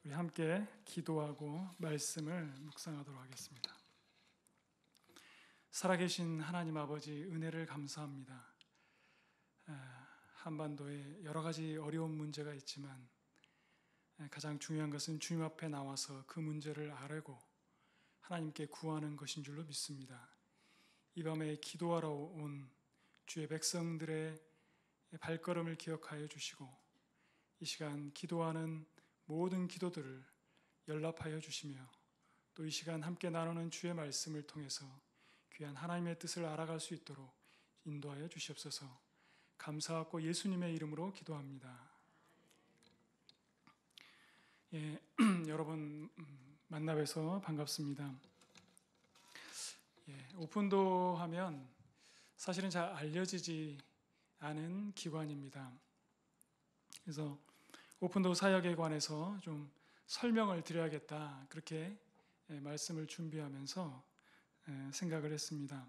우리 함께 기도하고 말씀을 묵상하도록 하겠습니다. 살아계신 하나님 아버지, 은혜를 감사합니다. 한반도에 여러 가지 어려운 문제가 있지만 가장 중요한 것은 주님 앞에 나와서 그 문제를 아뢰고 하나님께 구하는 것인 줄로 믿습니다. 이 밤에 기도하러 온 주의 백성들의 발걸음을 기억하여 주시고 이 시간 기도하는 모든 기도들을 연락하여 주시며 또 이 시간 함께 나누는 주의 말씀을 통해서 귀한 하나님의 뜻을 알아갈 수 있도록 인도하여 주시옵소서. 감사하고 예수님의 이름으로 기도합니다. 여러분 만나 뵈서 반갑습니다. 오픈도 하면 사실은 잘 알려지지 않은 기관입니다. 그래서 오픈도 사역에 관해서 좀 설명을 드려야겠다, 그렇게 말씀을 준비하면서 생각을 했습니다.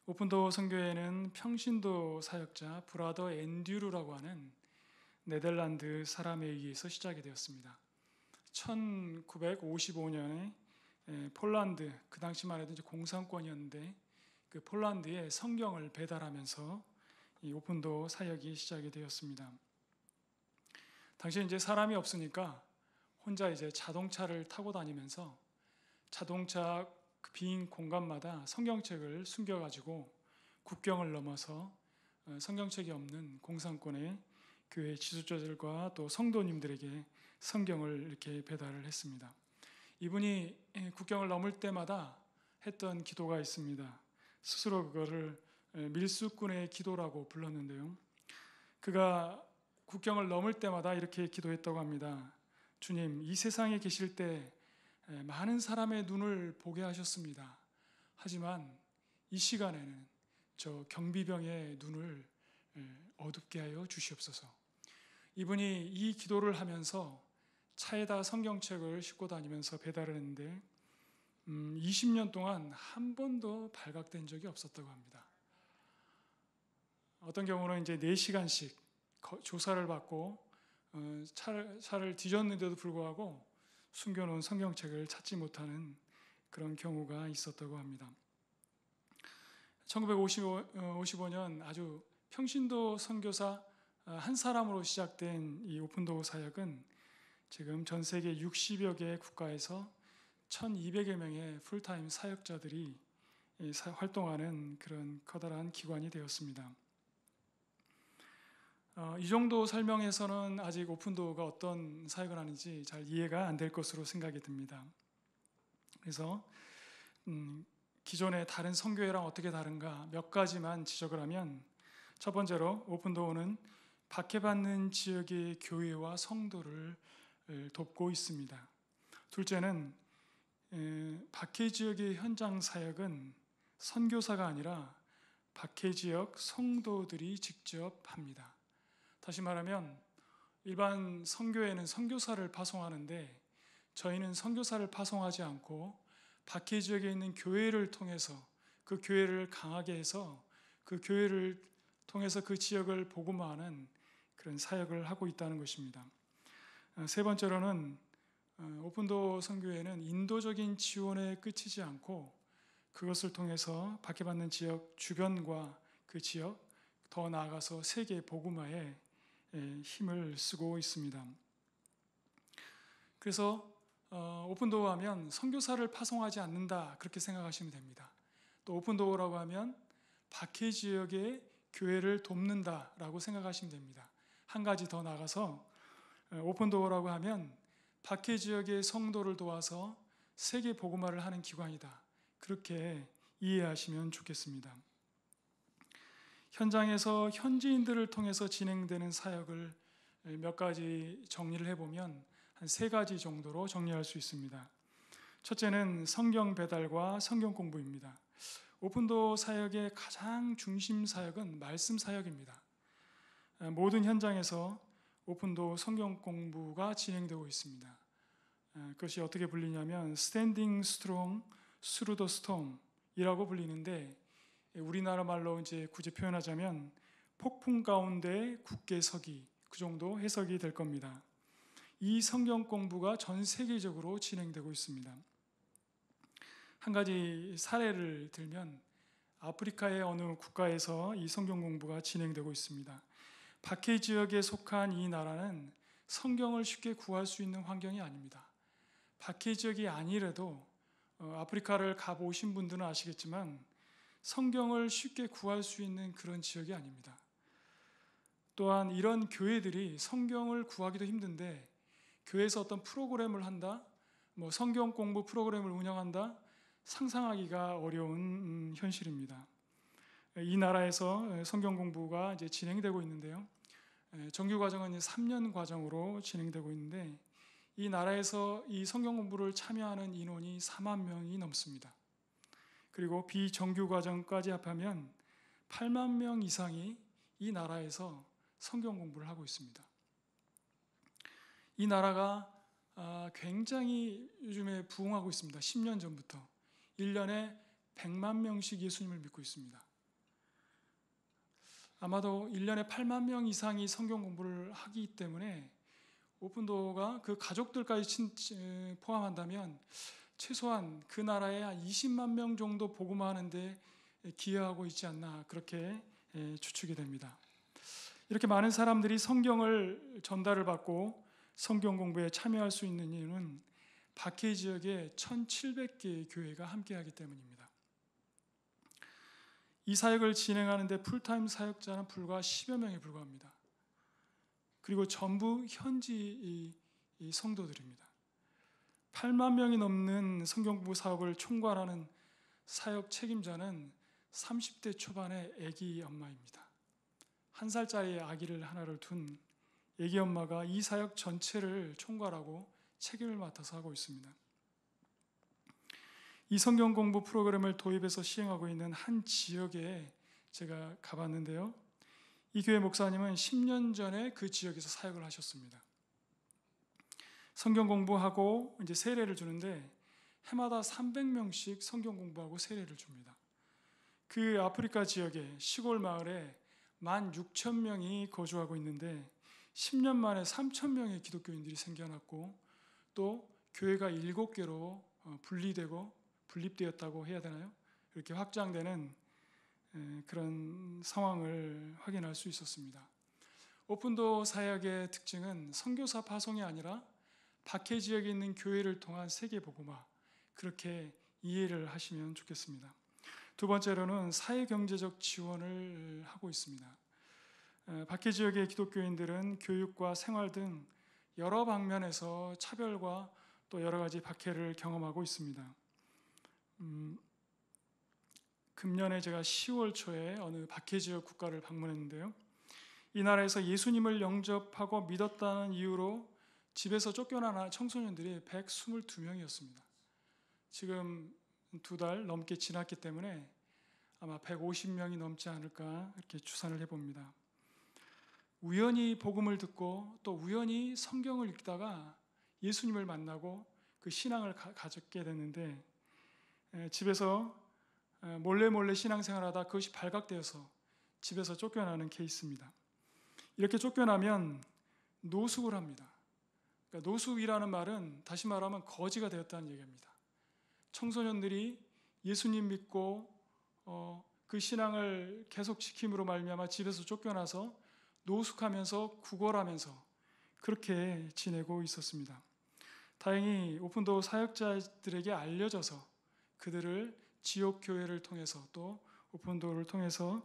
오픈도 선교회는 평신도 사역자 브라더 앤드류라고 하는 네덜란드 사람에 의해서 시작이 되었습니다. 1955년에 폴란드, 그 당시만 해도 이제 공산권이었는데 그 폴란드에 성경을 배달하면서 이 오픈도 사역이 시작이 되었습니다. 당시에 이제 사람이 없으니까 혼자 이제 자동차를 타고 다니면서 자동차 그 빈 공간마다 성경책을 숨겨가지고 국경을 넘어서 성경책이 없는 공산권의 교회 지도자들과 또 성도님들에게 성경을 이렇게 배달을 했습니다. 이분이 국경을 넘을 때마다 했던 기도가 있습니다. 스스로 그거를 밀수꾼의 기도라고 불렀는데요. 그가 국경을 넘을 때마다 이렇게 기도했다고 합니다. 주님, 이 세상에 계실 때 많은 사람의 눈을 보게 하셨습니다. 하지만 이 시간에는 저 경비병의 눈을 어둡게 하여 주시옵소서. 이분이 이 기도를 하면서 차에다 성경책을 싣고 다니면서 배달을 했는데 20년 동안 한 번도 발각된 적이 없었다고 합니다. 어떤 경우는 이제 4시간씩 조사를 받고 차를 뒤졌는데도 불구하고 숨겨놓은 성경책을 찾지 못하는 그런 경우가 있었다고 합니다. 1955년 아주 평신도 선교사 한 사람으로 시작된 이 오픈도어 사역은 지금 전 세계 60여 개 국가에서 1200여 명의 풀타임 사역자들이 활동하는 그런 커다란 기관이 되었습니다. 이 정도 설명에서는 아직 오픈도어가 어떤 사역을 하는지 잘 이해가 안 될 것으로 생각이 듭니다. 그래서 기존의 다른 선교회랑 어떻게 다른가 몇 가지만 지적을 하면, 첫 번째로 오픈도어는 박해받는 지역의 교회와 성도를 돕고 있습니다. 둘째는 박해 지역의 현장 사역은 선교사가 아니라 박해 지역 성도들이 직접 합니다. 다시 말하면 일반 선교회는 선교사를 파송하는데 저희는 선교사를 파송하지 않고 박해 지역에 있는 교회를 통해서 그 교회를 강하게 해서 그 교회를 통해서 그 지역을 복음화하는 그런 사역을 하고 있다는 것입니다. 세 번째로는 오픈도어 선교회는 인도적인 지원에 그치지 않고 그것을 통해서 박해받는 지역 주변과 그 지역, 더 나아가서 세계 복음화에 힘을 쓰고 있습니다. 그래서 오픈도어 하면 선교사를 파송하지 않는다, 그렇게 생각하시면 됩니다. 또 오픈도어라고 하면 박해 지역의 교회를 돕는다라고 생각하시면 됩니다. 한 가지 더 나가서 오픈도어라고 하면 박해 지역의 성도를 도와서 세계 복음화를 하는 기관이다, 그렇게 이해하시면 좋겠습니다. 현장에서 현지인들을 통해서 진행되는 사역을 몇 가지 정리를 해보면 한 3가지 정도로 정리할 수 있습니다. 첫째는 성경 배달과 성경 공부입니다. 오픈도어 사역의 가장 중심 사역은 말씀 사역입니다. 모든 현장에서 오픈도어 성경 공부가 진행되고 있습니다. 그것이 어떻게 불리냐면 Standing Strong Through the Storm 이라고 불리는데, 우리나라 말로 이제 굳이 표현하자면 폭풍 가운데 굳게 서기, 그 정도 해석이 될 겁니다. 이 성경 공부가 전 세계적으로 진행되고 있습니다. 한 가지 사례를 들면 아프리카의 어느 국가에서 이 성경 공부가 진행되고 있습니다. 박해 지역에 속한 이 나라는 성경을 쉽게 구할 수 있는 환경이 아닙니다. 박해 지역이 아니라도 아프리카를 가보신 분들은 아시겠지만 성경을 쉽게 구할 수 있는 그런 지역이 아닙니다. 또한 이런 교회들이 성경을 구하기도 힘든데 교회에서 어떤 프로그램을 한다, 성경 공부 프로그램을 운영한다, 상상하기가 어려운 현실입니다. 이 나라에서 성경 공부가 이제 진행되고 있는데요. 정규 과정은 3년 과정으로 진행되고 있는데 이 나라에서 이 성경 공부를 참여하는 인원이 4만 명이 넘습니다. 그리고 비정규 과정까지 합하면 8만 명 이상이 이 나라에서 성경 공부를 하고 있습니다. 이 나라가 굉장히 요즘에 부흥하고 있습니다. 10년 전부터 1년에 100만 명씩 예수님을 믿고 있습니다. 아마도 1년에 8만 명 이상이 성경 공부를 하기 때문에 오픈도어가 그 가족들까지 포함한다면 최소한 그 나라에 한 20만 명 정도 복음화하는데 기여하고 있지 않나 그렇게 추측이 됩니다. 이렇게 많은 사람들이 성경을 전달을 받고 성경 공부에 참여할 수 있는 이유는 박해 지역에 1,700개의 교회가 함께하기 때문입니다. 이 사역을 진행하는데 풀타임 사역자는 불과 10여 명에 불과합니다. 그리고 전부 현지 성도들입니다. 8만 명이 넘는 성경공부 사업을 총괄하는 사역 책임자는 30대 초반의 아기 엄마입니다. 1살짜리 아기를 하나를 둔 아기 엄마가 이 사역 전체를 총괄하고 책임을 맡아서 하고 있습니다. 이 성경 공부 프로그램을 도입해서 시행하고 있는 한 지역에 제가 가봤는데요. 이 교회 목사님은 10년 전에 그 지역에서 사역을 하셨습니다. 성경 공부하고 이제 세례를 주는데 해마다 300명씩 성경 공부하고 세례를 줍니다. 그 아프리카 지역의 시골 마을에 16,000명이 거주하고 있는데 10년 만에 3,000명의 기독교인들이 생겨났고 또 교회가 7개로 분립되었다고 해야 되나요? 이렇게 확장되는 그런 상황을 확인할 수 있었습니다. 오픈도어 사역의 특징은 선교사 파송이 아니라 박해 지역에 있는 교회를 통한 세계 복음화, 그렇게 이해를 하시면 좋겠습니다. 두 번째로는 사회 경제적 지원을 하고 있습니다. 박해 지역의 기독교인들은 교육과 생활 등 여러 방면에서 차별과 또 여러 가지 박해를 경험하고 있습니다. 금년에 제가 10월 초에 어느 박해 지역 국가를 방문했는데요. 이 나라에서 예수님을 영접하고 믿었다는 이유로 집에서 쫓겨난 청소년들이 122명이었습니다. 지금 2달 넘게 지났기 때문에 아마 150명이 넘지 않을까 이렇게 추산을 해봅니다. 우연히 복음을 듣고 또 우연히 성경을 읽다가 예수님을 만나고 그 신앙을 가졌게 됐는데 집에서 몰래 신앙생활하다 그것이 발각되어서 집에서 쫓겨나는 케이스입니다. 이렇게 쫓겨나면 노숙을 합니다. 그러니까 노숙이라는 말은 다시 말하면 거지가 되었다는 얘기입니다. 청소년들이 예수님 믿고 그 신앙을 계속 지킴으로 말미암아 집에서 쫓겨나서 노숙하면서 구걸하면서 그렇게 지내고 있었습니다. 다행히 오픈도어 사역자들에게 알려져서 그들을 지역 교회를 통해서 또 오픈도어를 통해서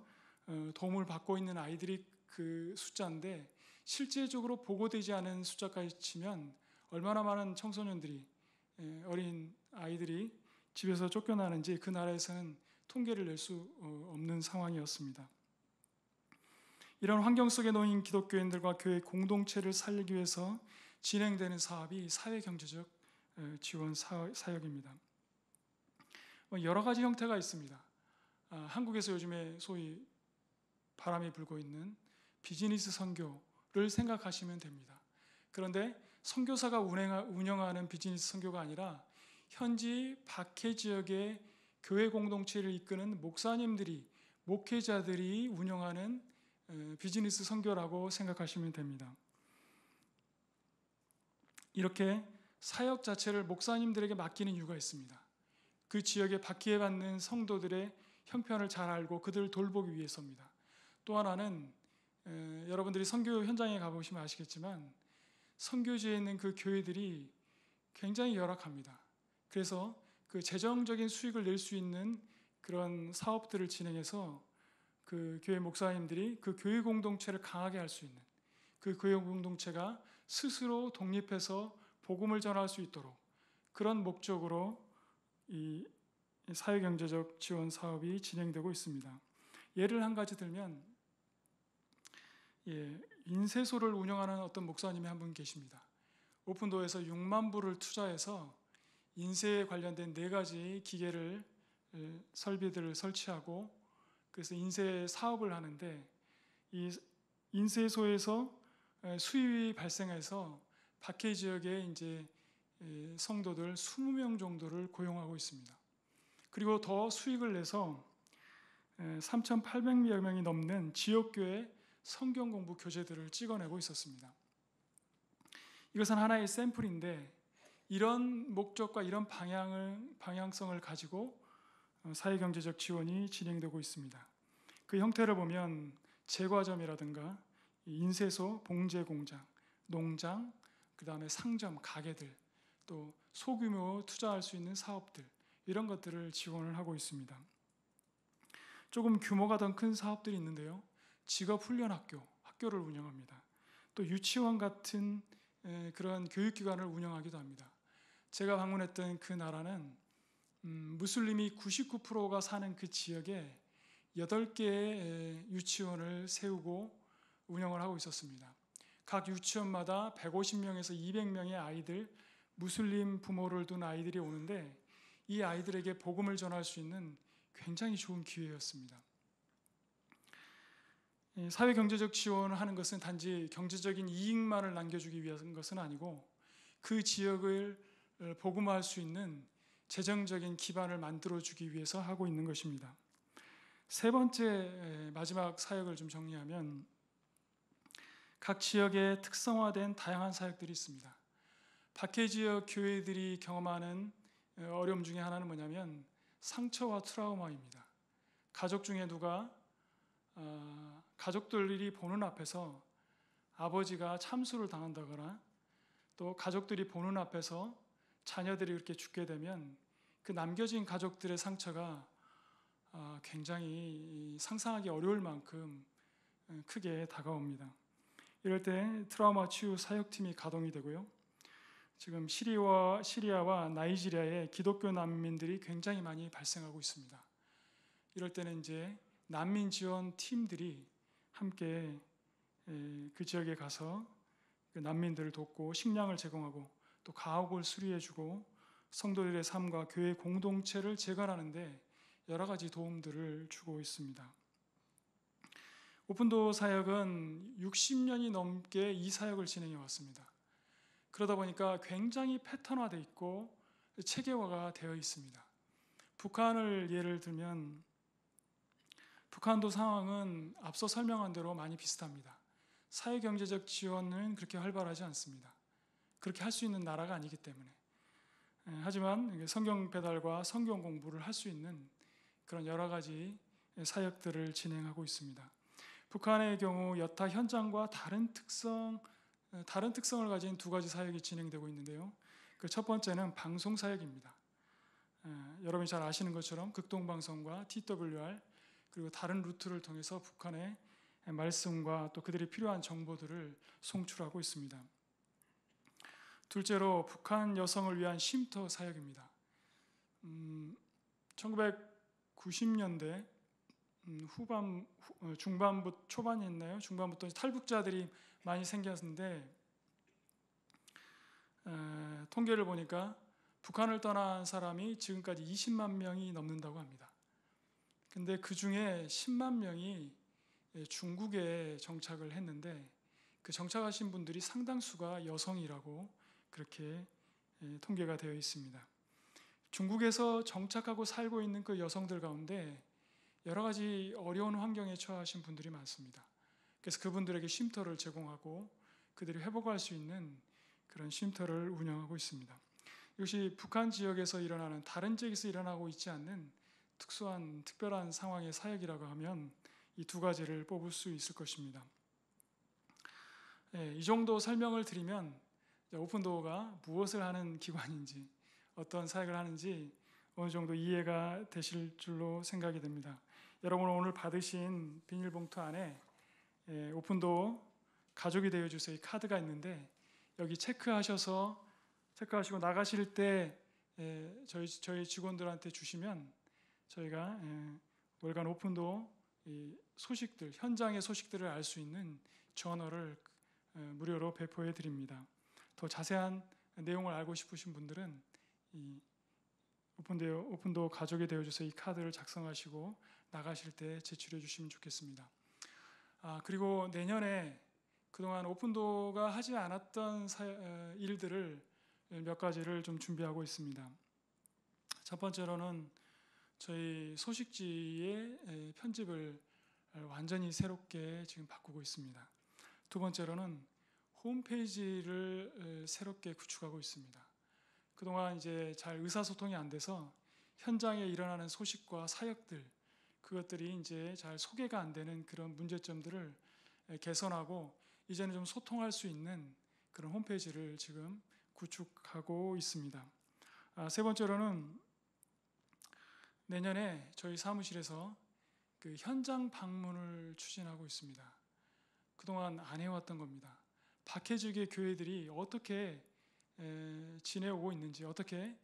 도움을 받고 있는 아이들이 그 숫자인데 실제적으로 보고되지 않은 숫자까지 치면 얼마나 많은 청소년들이 어린 아이들이 집에서 쫓겨나는지 그 나라에서는 통계를 낼 수 없는 상황이었습니다. 이런 환경 속에 놓인 기독교인들과 교회 공동체를 살리기 위해서 진행되는 사업이 사회경제적 지원 사역입니다. 여러 가지 형태가 있습니다. 한국에서 요즘에 소위 바람이 불고 있는 비즈니스 선교를 생각하시면 됩니다. 그런데 선교사가 운영하는 비즈니스 선교가 아니라 현지 박해 지역의 교회 공동체를 이끄는 목사님들이, 목회자들이 운영하는 비즈니스 선교라고 생각하시면 됩니다. 이렇게 사역 자체를 목사님들에게 맡기는 이유가 있습니다. 그 지역에 박해받는 성도들의 형편을 잘 알고 그들을 돌보기 위해서입니다. 또 하나는 여러분들이 선교 현장에 가보시면 아시겠지만 선교지에 있는 그 교회들이 굉장히 열악합니다. 그래서 그 재정적인 수익을 낼 수 있는 그런 사업들을 진행해서 그 교회 목사님들이 그 교회 공동체를 강하게 할 수 있는, 그 교회 공동체가 스스로 독립해서 복음을 전할 수 있도록 그런 목적으로 이 사회경제적 지원 사업이 진행되고 있습니다. 예를 한 가지 들면 인쇄소를 운영하는 어떤 목사님이 한 분 계십니다. 오픈도어에서 6만 불을 투자해서 인쇄에 관련된 4가지 기계를 설비들을 설치하고 그래서 인쇄 사업을 하는데 이 인쇄소에서 수입이 발생해서 박해 지역에 이제 성도들 20명 정도를 고용하고 있습니다. 그리고 더 수익을 내서 3,800여 명이 넘는 지역교회 성경 공부 교재들을 찍어내고 있었습니다. 이것은 하나의 샘플인데 이런 목적과 이런 방향성을 가지고 사회경제적 지원이 진행되고 있습니다. 그 형태를 보면 제과점이라든가 인쇄소, 봉제공장, 농장, 그 다음에 상점, 가게들, 또 소규모 투자할 수 있는 사업들 이런 것들을 지원을 하고 있습니다. 조금 규모가 더 큰 사업들이 있는데요. 직업훈련학교, 학교를 운영합니다. 또 유치원 같은 그런 교육기관을 운영하기도 합니다. 제가 방문했던 그 나라는 무슬림이 99%가 사는 그 지역에 8개의 유치원을 세우고 운영을 하고 있었습니다. 각 유치원마다 150명에서 200명의 아이들, 무슬림 부모를 둔 아이들이 오는데 이 아이들에게 복음을 전할 수 있는 굉장히 좋은 기회였습니다. 사회경제적 지원을 하는 것은 단지 경제적인 이익만을 남겨주기 위한 것은 아니고 그 지역을 복음화할 수 있는 재정적인 기반을 만들어주기 위해서 하고 있는 것입니다. 세 번째 마지막 사역을 좀 정리하면 각 지역에 특성화된 다양한 사역들이 있습니다. 박해 지역 교회들이 경험하는 어려움 중에 하나는 뭐냐면 상처와 트라우마입니다. 가족 중에 누가 가족들이 보는 앞에서 아버지가 참수를 당한다거나 또 가족들이 보는 앞에서 자녀들이 그렇게 죽게 되면 그 남겨진 가족들의 상처가 굉장히 상상하기 어려울 만큼 크게 다가옵니다. 이럴 때 트라우마 치유 사역팀이 가동이 되고요. 지금 시리아와 나이지리아에 기독교 난민들이 굉장히 많이 발생하고 있습니다. 이럴 때는 이제 난민 지원 팀들이 함께 그 지역에 가서 그 난민들을 돕고 식량을 제공하고 또 가옥을 수리해주고 성도들의 삶과 교회 공동체를 재건하는데 여러 가지 도움들을 주고 있습니다. 오픈도어 사역은 60년이 넘게 이 사역을 진행해 왔습니다. 그러다 보니까 굉장히 패턴화되어 있고 체계화가 되어 있습니다. 북한을 예를 들면 북한도 상황은 앞서 설명한 대로 많이 비슷합니다. 사회경제적 지원은 그렇게 활발하지 않습니다. 그렇게 할 수 있는 나라가 아니기 때문에. 하지만 성경 배달과 성경 공부를 할 수 있는 그런 여러 가지 사역들을 진행하고 있습니다. 북한의 경우 여타 현장과 다른 특성을 가진 2가지 사역이 진행되고 있는데요. 그 첫 번째는 방송 사역입니다. 여러분이 잘 아시는 것처럼 극동방송과 TWR 그리고 다른 루트를 통해서 북한의 말씀과 또 그들이 필요한 정보들을 송출하고 있습니다. 둘째로 북한 여성을 위한 쉼터 사역입니다. 1990년대 중반부터 초반이었나요? 중반부터 탈북자들이 많이 생겼는데 통계를 보니까 북한을 떠난 사람이 지금까지 20만 명이 넘는다고 합니다. 근데 그 중에 10만 명이 중국에 정착을 했는데 그 정착하신 분들이 상당수가 여성이라고 그렇게 통계가 되어 있습니다. 중국에서 정착하고 살고 있는 그 여성들 가운데 여러 가지 어려운 환경에 처하신 분들이 많습니다. 그래서 그분들에게 쉼터를 제공하고 그들이 회복할 수 있는 그런 쉼터를 운영하고 있습니다. 이것이 북한 지역에서 일어나는 다른 지역에서 일어나고 있지 않는 특별한 상황의 사역이라고 하면 이 두 가지를 뽑을 수 있을 것입니다. 이 정도 설명을 드리면 오픈도어가 무엇을 하는 기관인지 어떤 사역을 하는지 어느 정도 이해가 되실 줄로 생각이 됩니다. 여러분 오늘 받으신 비닐봉투 안에 오픈도어 가족이 되어주세요 카드가 있는데 여기 체크하시고 나가실 때 저희 직원들한테 주시면 저희가 월간 오픈도어 소식들, 현장의 소식들을 알 수 있는 저널을 무료로 배포해 드립니다. 더 자세한 내용을 알고 싶으신 분들은 이 오픈도어 가족이 되어주세요 이 카드를 작성하시고 나가실 때 제출해 주시면 좋겠습니다. 그리고 내년에 그동안 오픈도어가 하지 않았던 일들을 몇 가지를 좀 준비하고 있습니다. 첫 번째로는 저희 소식지의 편집을 완전히 새롭게 지금 바꾸고 있습니다. 두 번째로는 홈페이지를 새롭게 구축하고 있습니다. 그동안 이제 잘 의사소통이 안 돼서 현장에 일어나는 소식과 사역들 그것들이 이제 잘 소개가 안 되는 그런 문제점들을 개선하고 이제는 좀 소통할 수 있는 그런 홈페이지를 지금 구축하고 있습니다. 세 번째로는 내년에 저희 사무실에서 그 현장 방문을 추진하고 있습니다. 그동안 안 해왔던 겁니다. 박해지게 교회들이 어떻게 지내오고 있는지, 어떻게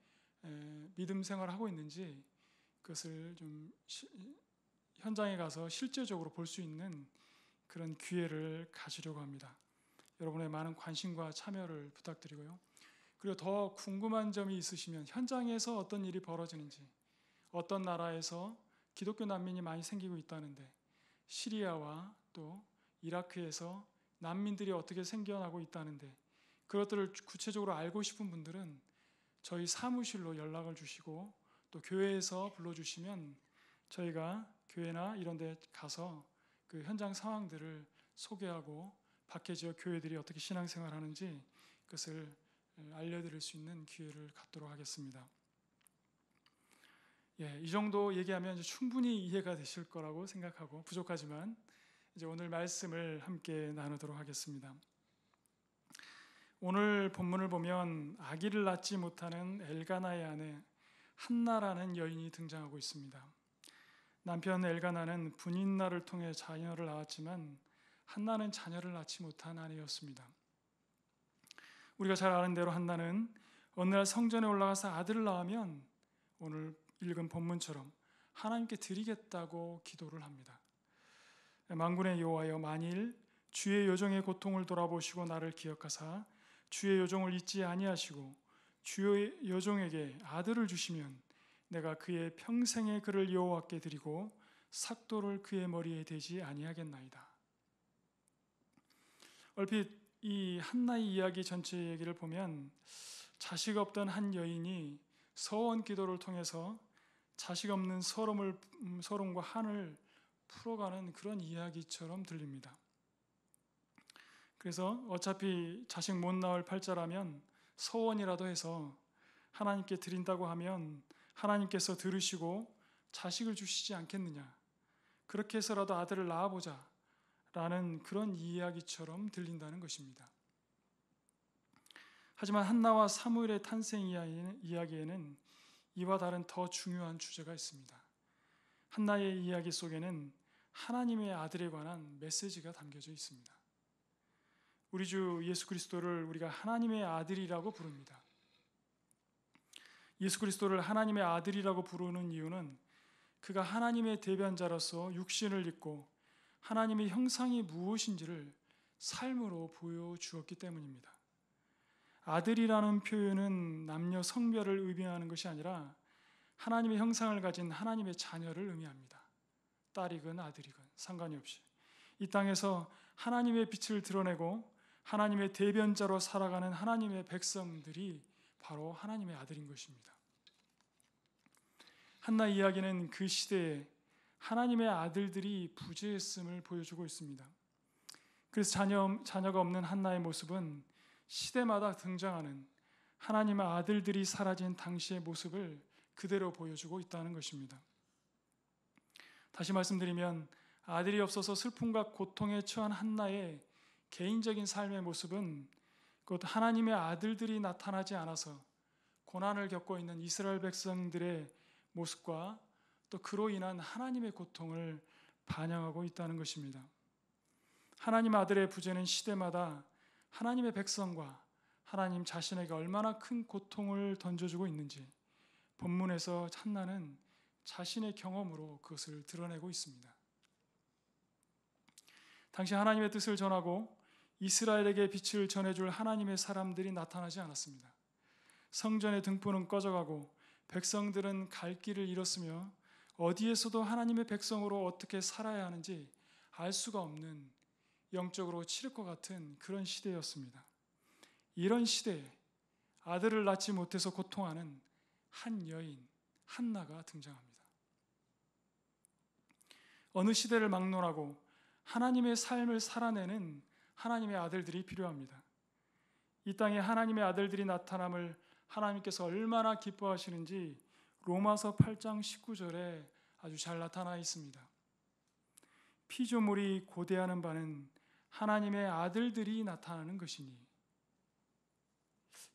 믿음 생활을 하고 있는지 그것을 좀 현장에 가서 실제적으로 볼 수 있는 그런 기회를 가지려고 합니다. 여러분의 많은 관심과 참여를 부탁드리고요. 그리고 더 궁금한 점이 있으시면 현장에서 어떤 일이 벌어지는지, 어떤 나라에서 기독교 난민이 많이 생기고 있다는데 시리아와 또 이라크에서 난민들이 어떻게 생겨나고 있다는데 그것들을 구체적으로 알고 싶은 분들은 저희 사무실로 연락을 주시고 또 교회에서 불러주시면 저희가 교회나 이런 데 가서 그 현장 상황들을 소개하고 밖에 지역 교회들이 어떻게 신앙생활하는지 그것을 알려드릴 수 있는 기회를 갖도록 하겠습니다. 이 정도 얘기하면 이제 충분히 이해가 되실 거라고 생각하고 부족하지만 이제 오늘 말씀을 함께 나누도록 하겠습니다. 오늘 본문을 보면 아기를 낳지 못하는 엘가나의 아내 한나라는 여인이 등장하고 있습니다. 남편 엘가나는 분인날을 통해 자녀를 낳았지만 한나는 자녀를 낳지 못한 아내였습니다. 우리가 잘 아는 대로 한나는 어느 날 성전에 올라가서 아들을 낳으면 오늘 읽은 본문처럼 하나님께 드리겠다고 기도를 합니다. 만군의 여호와여, 만일 주의 여종의 고통을 돌아보시고 나를 기억하사 주의 여종을 잊지 아니하시고 주의 여종에게 아들을 주시면 내가 그의 평생의 그를 여호와께 드리고 삭도를 그의 머리에 대지 아니하겠나이다. 얼핏 이 한나의 이야기 전체 얘기를 보면 자식 없던 한 여인이 서원 기도를 통해서 자식 없는 서름과 한을 풀어가는 그런 이야기처럼 들립니다. 그래서 어차피 자식 못 낳을 팔자라면 서원이라도 해서 하나님께 드린다고 하면 하나님께서 들으시고 자식을 주시지 않겠느냐, 그렇게 해서라도 아들을 낳아보자 라는 그런 이야기처럼 들린다는 것입니다. 하지만 한나와 사무엘의 탄생 이야기에는 이와 다른 더 중요한 주제가 있습니다. 한나의 이야기 속에는 하나님의 아들에 관한 메시지가 담겨져 있습니다. 우리 주 예수 그리스도를 우리가 하나님의 아들이라고 부릅니다. 예수 그리스도를 하나님의 아들이라고 부르는 이유는 그가 하나님의 대변자로서 육신을 입고 하나님의 형상이 무엇인지를 삶으로 보여주었기 때문입니다. 아들이라는 표현은 남녀 성별을 의미하는 것이 아니라 하나님의 형상을 가진 하나님의 자녀를 의미합니다. 딸이건 아들이건 상관이 없이 이 땅에서 하나님의 빛을 드러내고 하나님의 대변자로 살아가는 하나님의 백성들이 바로 하나님의 아들인 것입니다. 한나 이야기는 그 시대에 하나님의 아들들이 부재했음을 보여주고 있습니다. 그래서 자녀가 없는 한나의 모습은 시대마다 등장하는 하나님의 아들들이 사라진 당시의 모습을 그대로 보여주고 있다는 것입니다. 다시 말씀드리면 아들이 없어서 슬픔과 고통에 처한 한나의 개인적인 삶의 모습은 곧 하나님의 아들들이 나타나지 않아서 고난을 겪고 있는 이스라엘 백성들의 모습과 또 그로 인한 하나님의 고통을 반영하고 있다는 것입니다. 하나님 아들의 부재는 시대마다 하나님의 백성과 하나님 자신에게 얼마나 큰 고통을 던져주고 있는지 본문에서 한나는 자신의 경험으로 그것을 드러내고 있습니다. 당시 하나님의 뜻을 전하고 이스라엘에게 빛을 전해줄 하나님의 사람들이 나타나지 않았습니다. 성전의 등불은 꺼져가고 백성들은 갈 길을 잃었으며 어디에서도 하나님의 백성으로 어떻게 살아야 하는지 알 수가 없는 영적으로 치를 것 같은 그런 시대였습니다. 이런 시대에 아들을 낳지 못해서 고통하는 한 여인 한나가 등장합니다. 어느 시대를 막론하고 하나님의 삶을 살아내는 하나님의 아들들이 필요합니다. 이 땅에 하나님의 아들들이 나타남을 하나님께서 얼마나 기뻐하시는지 로마서 8장 19절에 아주 잘 나타나 있습니다. 피조물이 고대하는 바는 하나님의 아들들이 나타나는 것이니.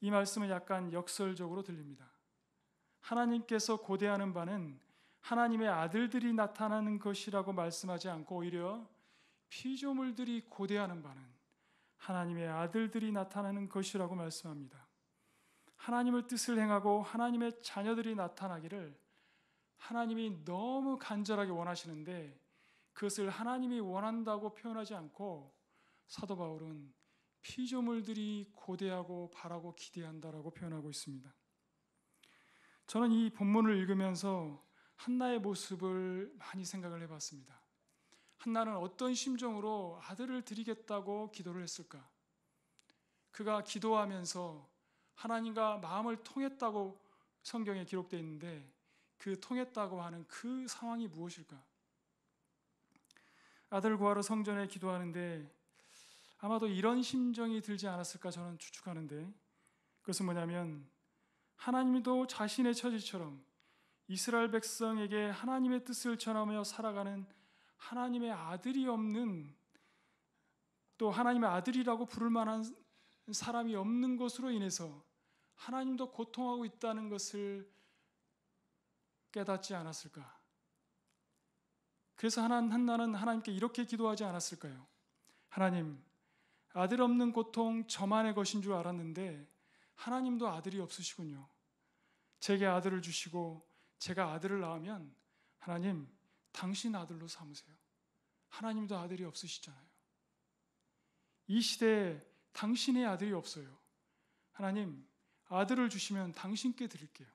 이 말씀은 약간 역설적으로 들립니다. 하나님께서 고대하는 바는 하나님의 아들들이 나타나는 것이라고 말씀하지 않고 오히려 피조물들이 고대하는 바는 하나님의 아들들이 나타나는 것이라고 말씀합니다. 하나님의 뜻을 행하고 하나님의 자녀들이 나타나기를 하나님이 너무 간절하게 원하시는데 그것을 하나님이 원한다고 표현하지 않고 사도 바울은 피조물들이 고대하고 바라고 기대한다라고 표현하고 있습니다. 저는 이 본문을 읽으면서 한나의 모습을 많이 생각을 해봤습니다. 한나는 어떤 심정으로 아들을 드리겠다고 기도를 했을까? 그가 기도하면서 하나님과 마음을 통했다고 성경에 기록되어 있는데 그 통했다고 하는 그 상황이 무엇일까? 아들 구하러 성전에 기도하는데 아마도 이런 심정이 들지 않았을까 저는 추측하는데 그것은 뭐냐면 하나님도 자신의 처지처럼 이스라엘 백성에게 하나님의 뜻을 전하며 살아가는 하나님의 아들이 없는 또 하나님의 아들이라고 부를 만한 사람이 없는 것으로 인해서 하나님도 고통하고 있다는 것을 깨닫지 않았을까? 그래서 한나는 하나님께 이렇게 기도하지 않았을까요? 하나님, 아들 없는 고통 저만의 것인 줄 알았는데 하나님도 아들이 없으시군요. 제게 아들을 주시고 제가 아들을 낳으면 하나님, 당신 아들로 삼으세요. 하나님도 아들이 없으시잖아요. 이 시대에 당신의 아들이 없어요. 하나님, 아들을 주시면 당신께 드릴게요.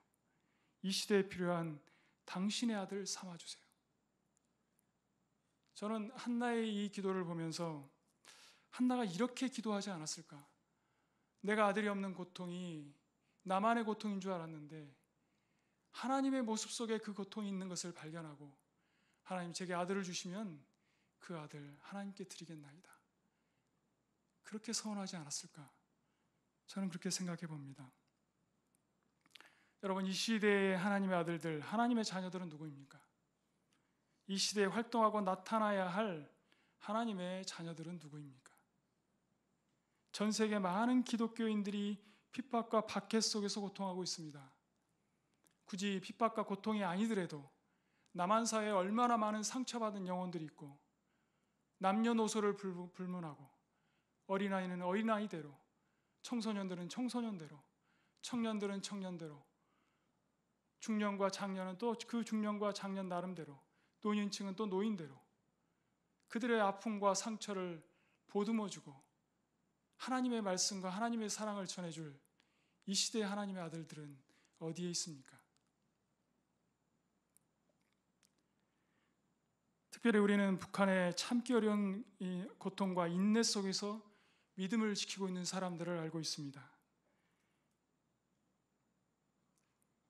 이 시대에 필요한 당신의 아들 삼아주세요. 저는 한나의 이 기도를 보면서 한나가 이렇게 기도하지 않았을까? 내가 아들이 없는 고통이 나만의 고통인 줄 알았는데 하나님의 모습 속에 그 고통이 있는 것을 발견하고 하나님 제게 아들을 주시면 그 아들 하나님께 드리겠나이다. 그렇게 서원하지 않았을까? 저는 그렇게 생각해 봅니다. 여러분, 이 시대의 하나님의 아들들, 하나님의 자녀들은 누구입니까? 이 시대에 활동하고 나타나야 할 하나님의 자녀들은 누구입니까? 전 세계 많은 기독교인들이 핍박과 박해 속에서 고통하고 있습니다. 굳이 핍박과 고통이 아니더라도 남한 사회에 얼마나 많은 상처받은 영혼들이 있고 남녀노소를 불문하고 어린아이는 어린아이대로 청소년들은 청소년대로 청년들은 청년대로 중년과 장년은 또 그 중년과 장년 나름대로 노인층은 또 노인대로 그들의 아픔과 상처를 보듬어주고 하나님의 말씀과 하나님의 사랑을 전해줄 이 시대의 하나님의 아들들은 어디에 있습니까? 특별히 우리는 북한의 참기 어려운 이 고통과 인내 속에서 믿음을 지키고 있는 사람들을 알고 있습니다.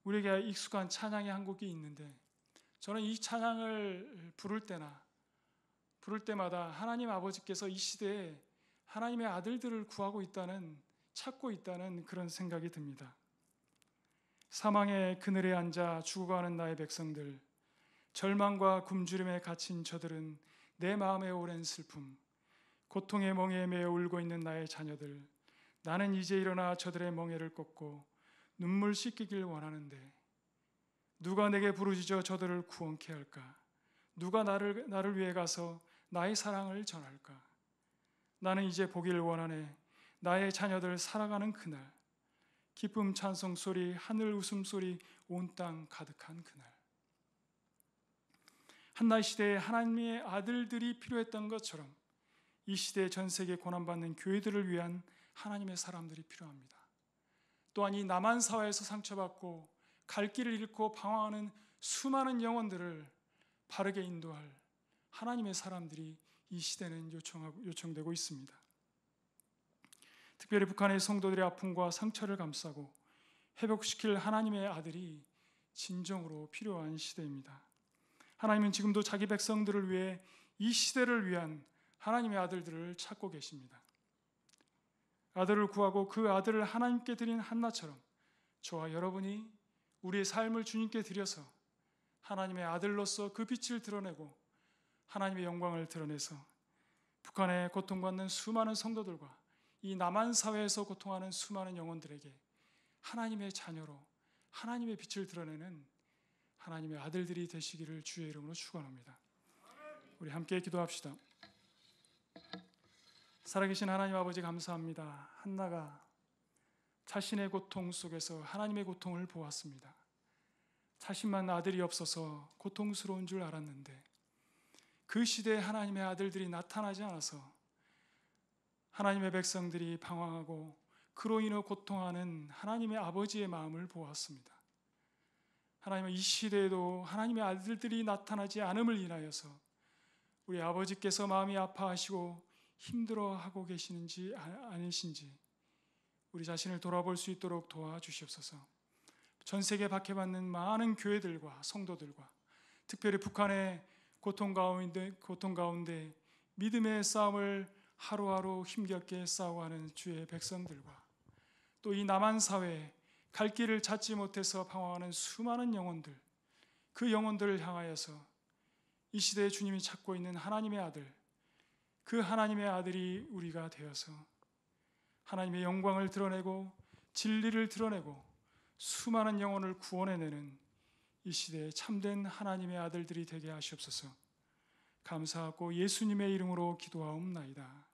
우리에게 익숙한 찬양의 한 곡이 있는데 저는 이 찬양을 부를 때마다 하나님 아버지께서 이 시대에 하나님의 아들들을 구하고 있다는 찾고 있다는 그런 생각이 듭니다. 사망의 그늘에 앉아 죽어가는 나의 백성들, 절망과 굶주림에 갇힌 저들은 내 마음의 오랜 슬픔, 고통의 멍에에 매여 울고 있는 나의 자녀들, 나는 이제 일어나 저들의 멍에를 꺾고 눈물 씻기길 원하는데 누가 내게 부르짖어 저들을 구원케 할까? 누가 나를 위해 가서 나의 사랑을 전할까? 나는 이제 보기를 원하네. 나의 자녀들 살아가는 그날, 기쁨 찬송 소리, 하늘 웃음소리, 온 땅 가득한 그날. 한날 시대에 하나님의 아들들이 필요했던 것처럼 이 시대의 전 세계 고난받는 교회들을 위한 하나님의 사람들이 필요합니다. 또한 이 남한 사회에서 상처받고 갈 길을 잃고 방황하는 수많은 영혼들을 바르게 인도할 하나님의 사람들이 이 시대는 요청되고 있습니다. 특별히 북한의 성도들의 아픔과 상처를 감싸고 회복시킬 하나님의 아들이 진정으로 필요한 시대입니다. 하나님은 지금도 자기 백성들을 위해 이 시대를 위한 하나님의 아들들을 찾고 계십니다. 아들을 구하고 그 아들을 하나님께 드린 한나처럼 저와 여러분이 우리의 삶을 주님께 드려서 하나님의 아들로서 그 빛을 드러내고 하나님의 영광을 드러내서 북한에 고통받는 수많은 성도들과 이 남한 사회에서 고통하는 수많은 영혼들에게 하나님의 자녀로 하나님의 빛을 드러내는 하나님의 아들들이 되시기를 주의 이름으로 축원합니다. 우리 함께 기도합시다. 살아계신 하나님 아버지 감사합니다. 한나가 자신의 고통 속에서 하나님의 고통을 보았습니다. 자신만 아들이 없어서 고통스러운 줄 알았는데 그 시대에 하나님의 아들들이 나타나지 않아서 하나님의 백성들이 방황하고 그로 인해 고통하는 하나님의 아버지의 마음을 보았습니다. 하나님은 이 시대에도 하나님의 아들들이 나타나지 않음을 인하여서 우리 아버지께서 마음이 아파하시고 힘들어하고 계시는지 아니신지 우리 자신을 돌아볼 수 있도록 도와주시옵소서. 전 세계 박해받는 많은 교회들과 성도들과 특별히 북한의 고통 가운데 믿음의 싸움을 하루하루 힘겹게 싸워가는 주의 백성들과 또 이 남한 사회에 갈 길을 찾지 못해서 방황하는 수많은 영혼들, 그 영혼들을 향하여서 이 시대에 주님이 찾고 있는 하나님의 아들, 그 하나님의 아들이 우리가 되어서 하나님의 영광을 드러내고 진리를 드러내고 수많은 영혼을 구원해내는 이 시대에 참된 하나님의 아들들이 되게 하시옵소서. 감사하고 예수님의 이름으로 기도하옵나이다.